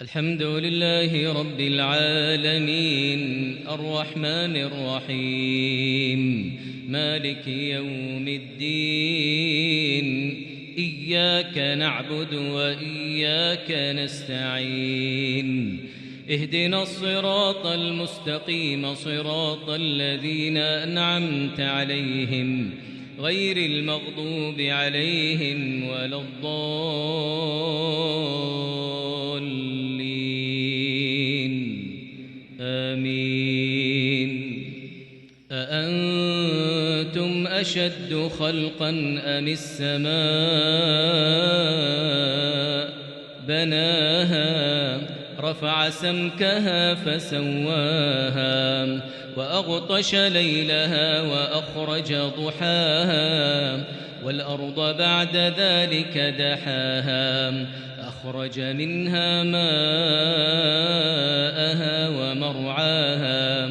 الحمد لله رب العالمين الرحمن الرحيم مالك يوم الدين إياك نعبد وإياك نستعين اهدنا الصراط المستقيم صراط الذين أنعمت عليهم غير المغضوب عليهم ولا الضالين آمين أأنتم أشد خلقا أم السماء بناها رفع سمكها فسواها وأغطش ليلها وأخرج ضحاها والأرض بعد ذلك دحاها أخرج منها ماءها ومرعاها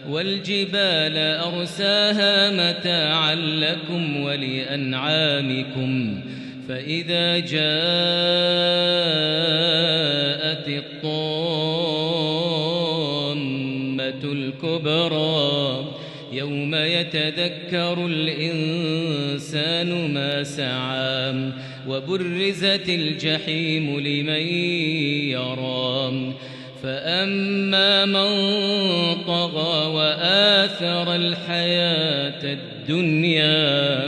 والجبال أرساها متاعا لكم ولأنعامكم فإذا جاءت الطامة الكبرى يوم يتذكر الإنسان ما سعى وبرزت الجحيم لمن يرى فأما من طغى وآثر الحياة الدنيا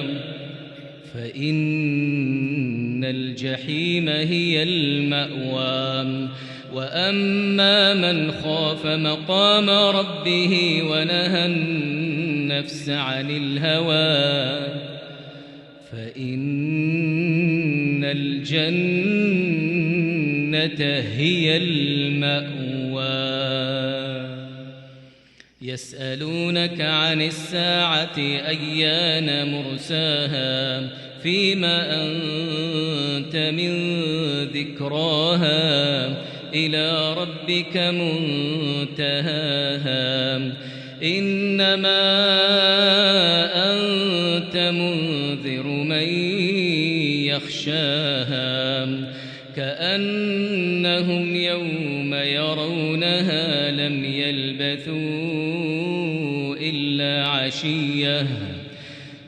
فإن الجحيم هي المأوى وأما من خاف مقام ربه ونهى النفس عن الهوى فإن الجنة هي المأوى يسألونك عن الساعة أيان مرساها فيما أنت من ذكراها إلى ربك منتهاها إنما أنت منذر من يخشاها كأنهم يوم يرونها لم يلبثوا إلا عشية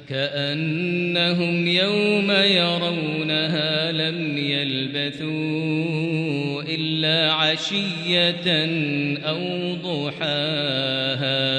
كأنهم يوم يرونها لم يلبثوا إلا عشية أو ضحاها